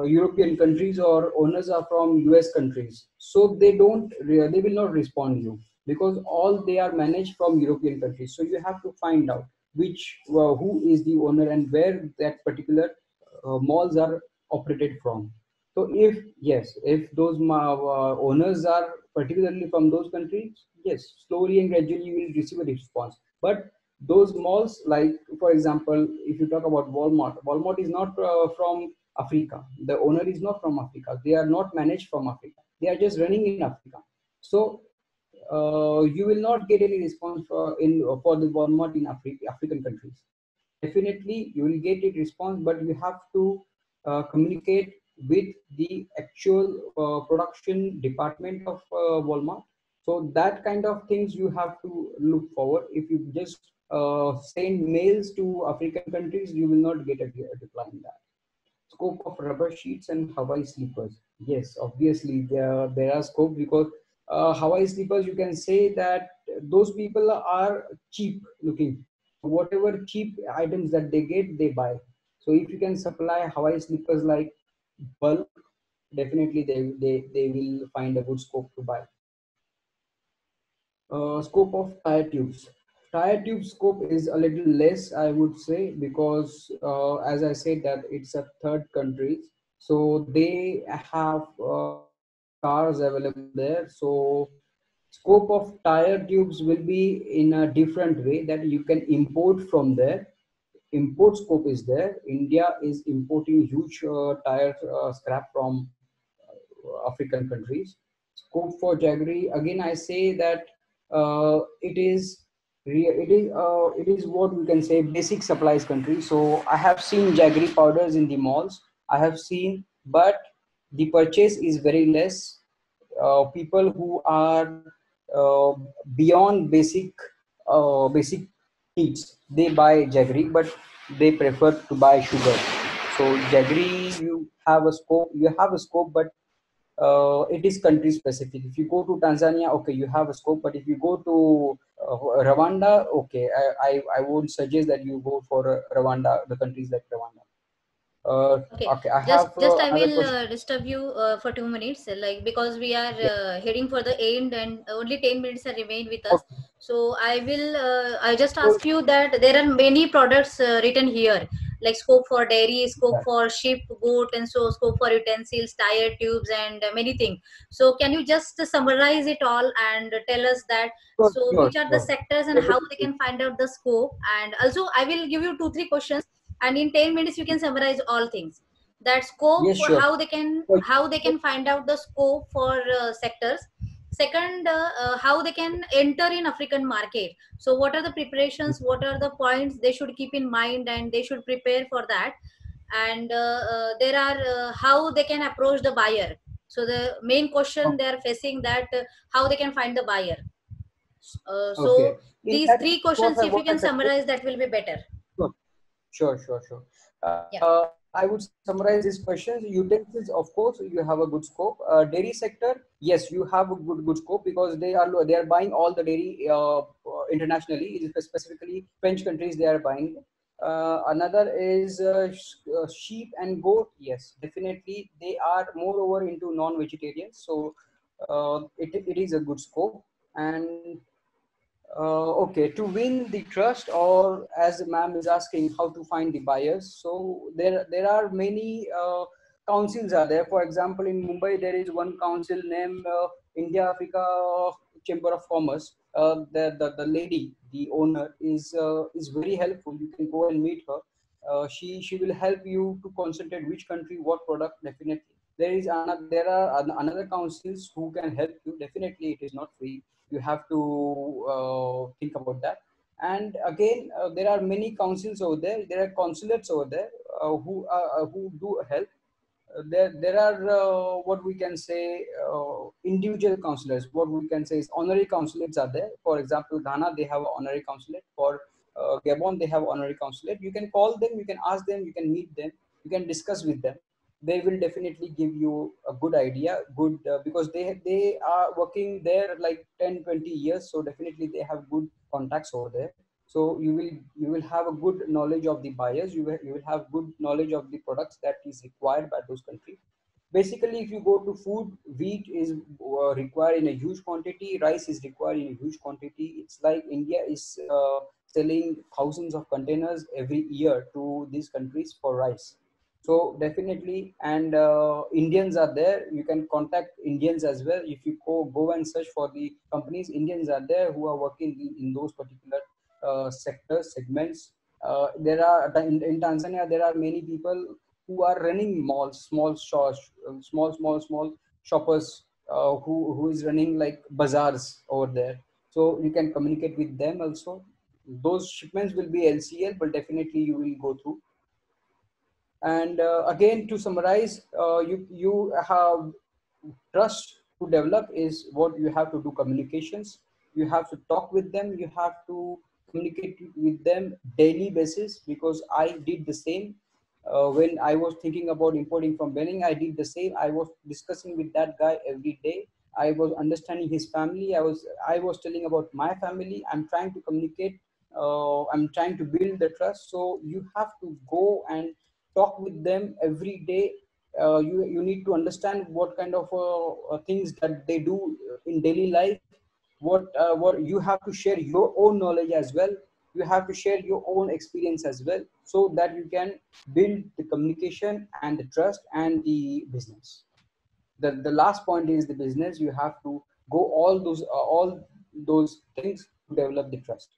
European countries, or owners are from US countries. So they will not respond you, because all they are managed from European countries. So you have to find out who is the owner and where that particular malls are operated from. So if those owners are particularly from those countries, yes, slowly and gradually you will receive a response. But those malls, like for example, if you talk about Walmart is not from Africa. The owner is not from Africa. They are not managed from Africa. They are just running in Africa. So you will not get any response for the Walmart in African countries. Definitely, you will get a response, but you have to communicate with the actual production department of Walmart. So that kind of things you have to look forward. If you just send mails to African countries, you will not get a reply in that. Scope of rubber sheets and Hawaii sleepers. Yes, obviously there are scope, because Hawaii sleepers, you can say that those people are cheap looking. Whatever cheap items that they get, they buy. So if you can supply Hawaii sleepers like bulk, definitely they will find a good scope to buy. Scope of tire tubes. Tire tube scope is a little less, I would say, because as I said that it's a third country, so they have cars available there. So scope of tire tubes will be in a different way, that you can import from there. Import scope is there. India is importing huge tire scrap from African countries. Scope for jaggery, again, I say that it is what we can say basic supplies country. So I have seen jaggery powders in the malls. I have seen, but the purchase is very less. People who are uh, beyond basic needs, they buy jaggery, but they prefer to buy sugar. So jaggery, you have a scope, but it is country specific. If you go to Tanzania, okay, you have a scope, but if you go to Rwanda, okay, I would suggest that you go for Rwanda, the countries like Rwanda. Okay, Okay, I just have just I another will question. disturb you for 2 minutes, like because we are Yeah. heading for the end and only 10 minutes are remain with us. Okay. So I just So, ask you that there are many products written here, like scope for dairy, scope yeah. for sheep, goat, and so scope for utensils, tire tubes, and many things. So can you just summarize it all and tell us that? Sure, So sure, which are the sure. sectors and how they Definitely. can find out the scope? And also I will give you 2 3 questions, and in 10 minutes you can summarize all things. That scope Yes, for sure. For how they can find out the scope for sectors. Second, how they can enter in African market. So what are the preparations, what are the points they should keep in mind and they should prepare for that. And there are how they can approach the buyer. So the main question they are facing, that how they can find the buyer. So okay. In these that, 3 what questions, I if you what I can suggest. summarize, that will be better. Sure. Sure. Yeah. I would summarize these questions. Utensils, of course, you have a good scope. Dairy sector, yes, you have a good scope, because they are buying all the dairy internationally, specifically French countries. They are buying. Another is sheep and goat. Yes, definitely they are moreover into non-vegetarians. So it is a good scope. And okay, to win the trust, or as the ma'am is asking, how to find the buyers. So there are many councils are there. For example, in Mumbai, there is one council named India Africa Chamber of Commerce. The lady, the owner, is very helpful. You can go and meet her. She will help you to concentrate which country, what product. Definitely, there are another councils who can help you. Definitely, it is not free. You have to think about that. And again, there are many councils over there. There are consulates over there who do help. There are what we can say individual counselors. What we can say is honorary consulates are there. For example, Ghana, they have an honorary consulate. For Gabon, they have honorary consulate. You can call them, you can ask them, you can meet them, you can discuss with them. They will definitely give you a good idea, good because they are working there like 10-20 years, so definitely they have good contacts over there. So you will have a good knowledge of the buyers, you will have good knowledge of the products that is required by those countries. Basically, if you go to food, wheat is required in a huge quantity, rice is required in a huge quantity. It's like India is selling thousands of containers every year to these countries for rice. So definitely, and Indians are there, you can contact Indians as well. If you go and search for the companies, Indians are there who are working in those particular sectors, segments. There are in Tanzania, there are many people who are running malls, small shops, small shoppers who is running like bazaars over there. So you can communicate with them also. Those shipments will be LCL, but definitely you will go through. And again, to summarize, you have trust to develop is what you have to do. Communications, you have to talk with them, you have to communicate with them daily basis, because I did the same. When I was thinking about importing from Benin, I did the same. I was discussing with that guy every day. I was understanding his family. I was telling about my family. I'm trying to communicate. I'm trying to build the trust. So you have to go and talk with them every day. You need to understand what kind of things that they do in daily life. What you have to share your own knowledge as well. You have to share your own experience as well, so that you can build the communication and the trust and the business. The last point is the business. You have to go all those things to develop the trust.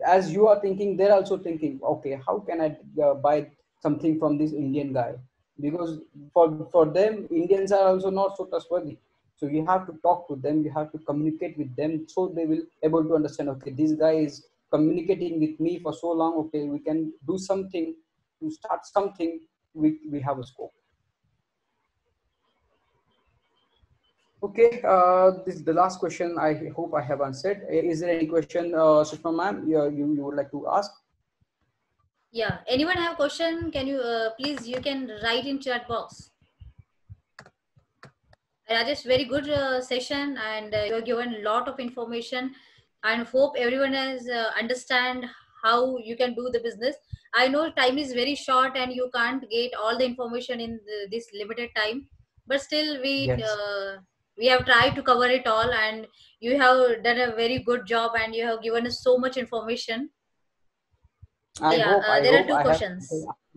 As you are thinking, they're also thinking, okay, how can I buy something from this Indian guy? Because for them, Indians are also not so trustworthy. So you have to talk to them, you have to communicate with them, so they will able to understand, okay, this guy is communicating with me for so long, okay, we can do something, to start something, we have a scope. Okay, this is the last question. I hope I have answered. Is there any question, Sushma ma'am, you would like to ask? Yeah, anyone have question? Can you please, you can write in chat box. Rajesh, very good session, and you have given a lot of information, and hope everyone has understand how you can do the business. I know time is very short and you can't get all the information in this limited time, but still Yes. we have tried to cover it all, and you have done a very good job, and you have given us so much information. I Yeah, hope, I there are hope two I have questions.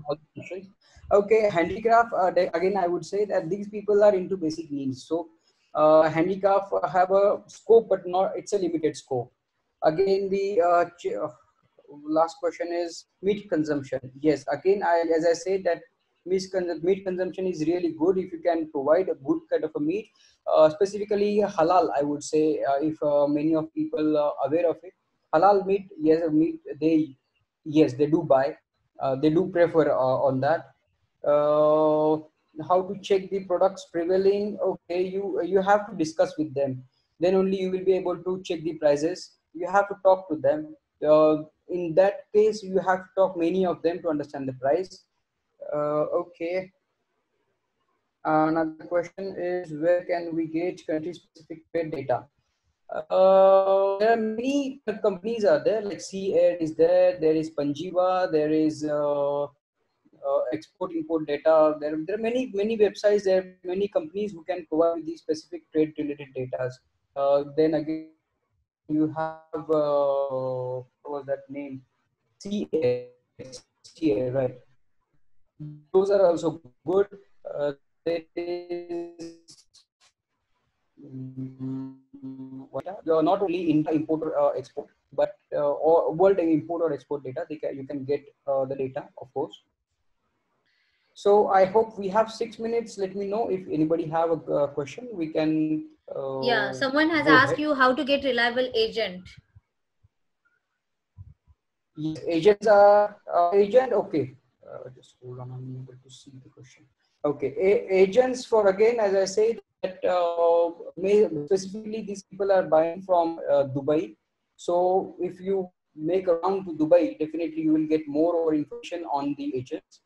all the questions. Okay, handicraft. Again, I would say that these people are into basic needs. So, handicraft have a scope, but not. It's a limited scope. Again, the last question is meat consumption. Yes. Again, as I said that meat consumption is really good if you can provide a good kind of a meat. Specifically halal, I would say, if many of people are aware of it. Halal meat, yes, meat yes, they do buy. They do prefer on that. Uh, how to check the products prevailing? Okay, you have to discuss with them. Then only you will be able to check the prices. You have to talk to them. In that case, you have to talk many of them to understand the price. Okay. Another question is, where can we get country-specific trade data? There are many companies are there, like Sea Air is there, there is Panjiva, there is export import data. There are many websites, there are many companies who can provide these specific trade related data. Then again, you have what was that name? Sea Air, yes, Sea Air, right? Those are also good. There is not only import or export, but or world import or export data. You can get the data, of course. So I hope we have 6 minutes. Let me know if anybody have a question. We can Yeah, someone has go asked ahead. you how to get reliable agent. Yes, agents are agent. Okay, just hold on. I'm able to see the question. Okay, agents for, again, as I say that specifically these people are buying from Dubai. So if you make a round to Dubai, definitely you will get more information on the agents.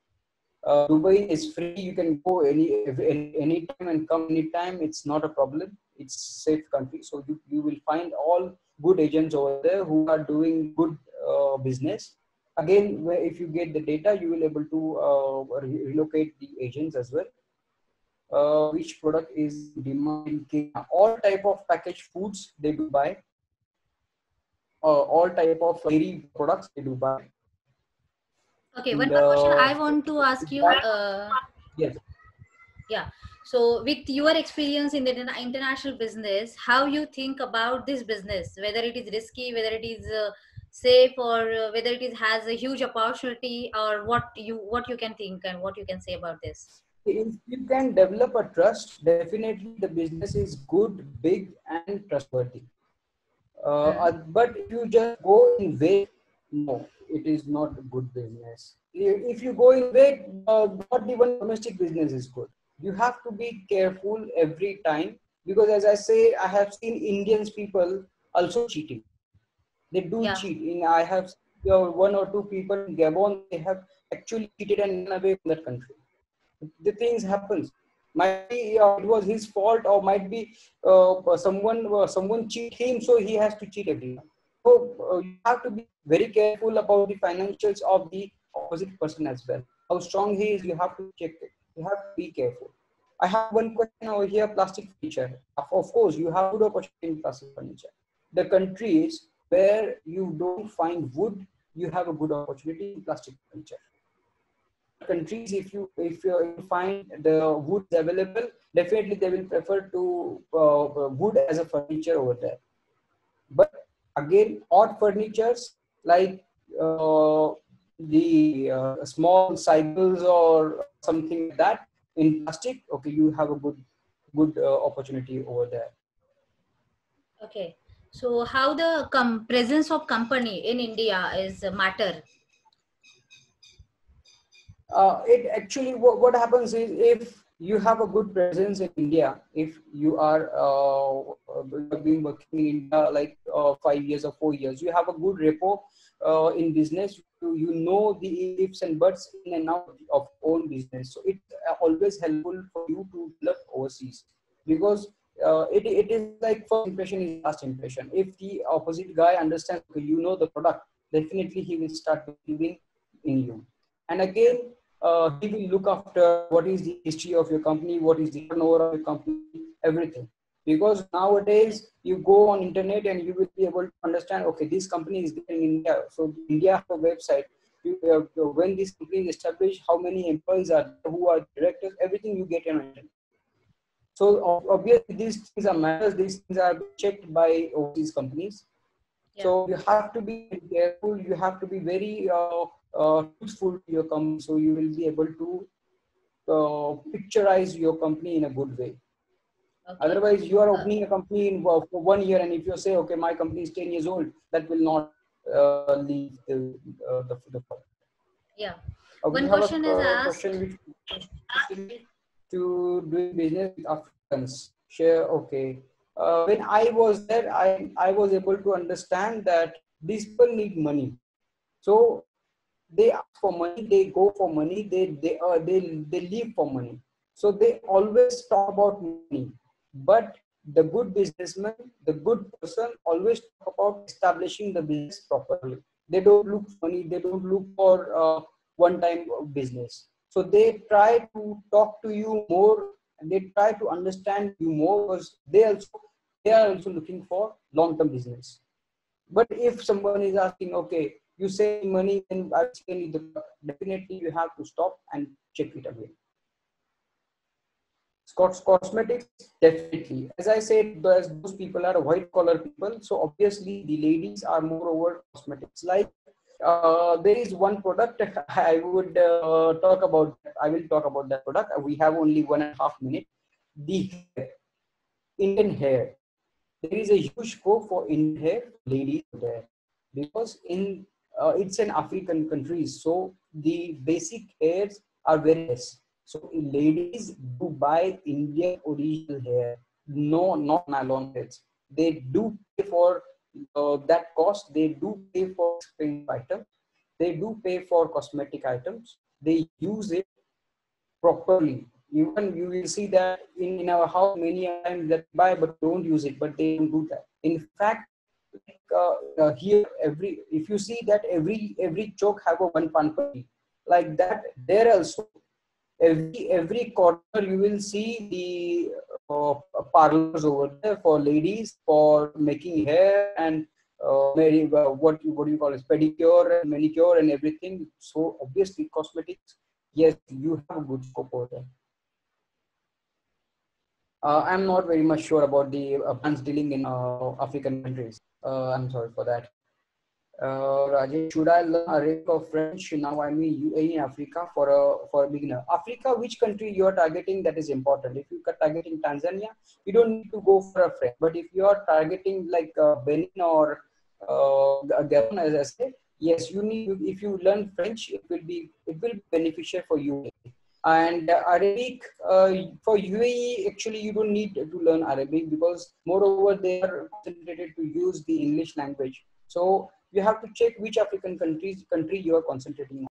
Dubai is free. You can go any time and come anytime. It's not a problem. It's safe country. So you will find all good agents over there who are doing good business. Again, if you get the data, you will able to relocate the agents as well. Which product is in demand in Kenya? All type of packaged foods they do buy. All type of dairy products they do buy. Okay, one And more question I want to ask you. yes. Yeah. So, with your experience in the international business, how you think about this business? Whether it is risky, whether it is safe, or whether it is has a huge opportunity, or what you can think and what you can say about this? If you can develop a trust, definitely the business is good, big, and trustworthy. But if you just go in vague, no, it is not a good business. If you go in vague, not even domestic business is good. You have to be careful every time, because as I say, I have seen Indians people also cheating. They do Yeah. cheat. I have one or two people in Gabon, they have actually cheated and run away from that country. The things happens. Might be it was his fault, or might be someone cheat him, so he has to cheat everyone. So you have to be very careful about the financials of the opposite person as well. How strong he is, you have to check it. You have to be careful. I have one question over here: plastic furniture. Of course, you have good opportunity in plastic furniture. The countries where you don't find wood, you have a good opportunity in plastic furniture. Countries, if you find the wood available, definitely they will prefer to wood as a furniture over there. But again, odd furnitures like the small cycles or something like that in plastic, okay, you have a good opportunity over there. Okay. So, how the presence of company in India is a matter? It actually, what happens is, if you have a good presence in India, if you are been working in India like 5 years or 4 years, you have a good repo in business. You know the ifs and buts in and out of own business. So it's always helpful for you to develop overseas, because it is like first impression is last impression. If the opposite guy understands, okay, you know the product, definitely he will start believing in you. And again, he will look after what is the history of your company, what is the turnover of your company, everything. Because nowadays you go on internet and you will be able to understand, okay, this company is there in India. So India have a website. When this company is established, how many employees are there, who are directors, everything you get on internet. So obviously these things are matters. These things are checked by overseas companies. Yeah. So you have to be careful. You have to be very truthful to your company, so you will be able to picturize your company in a good way. Okay. Otherwise, you are opening a company for 1 year, and if you say, okay, my company is 10 years old, that will not leave the Yeah. we One have a question is asked. question which to doing business with Africans. Share, okay. When I was there, I was able to understand that these people need money. So they ask for money, they go for money, they live for money. So they always talk about money. But the good businessman, the good person, always talk about establishing the business properly. They don't look for money, they don't look for one-time business. So they try to talk to you more, and they try to understand you more, because they are also looking for long-term business. But if someone is asking, okay, you say money, then I sell you the product, definitely you have to stop and check it again. Scott's cosmetics, definitely. As I said, those people are white collar people, so obviously the ladies are more over cosmetics. Like there is one product I would talk about. I will talk about that product. We have only 1.5 minutes. The hair, Indian hair. There is a huge scope for Indian hair ladies there, because in it's an African country, so the basic hairs are very less. So ladies do buy Indian original hair, no, not nylon hairs. They do pay for that cost, they do pay for expensive items. They do pay for cosmetic items. They use it properly. Even you will see that in our house many times that buy but don't use it, but they don't do that. In fact, here every, if you see that every chowk have a one pan patti, like that there also every corner you will see the parlors over there for ladies for making hair and what do you call it, pedicure and manicure and everything. So obviously cosmetics, yes, you have a good scope over there. I'm not very much sure about the brands dealing in African countries. I'm sorry for that. Rajesh, should I learn Arabic or French now? I mean, UAE in Africa for a beginner. Africa, which country you are targeting? That is important. If you are targeting Tanzania, you don't need to go for a French. But if you are targeting like Benin or Gabon, as I said, yes, you need. If you learn French, it will be beneficial for you. And Arabic for UAE, actually, you don't need to learn Arabic because moreover they are concentrated to use the English language. So you have to check which African country you are concentrating on.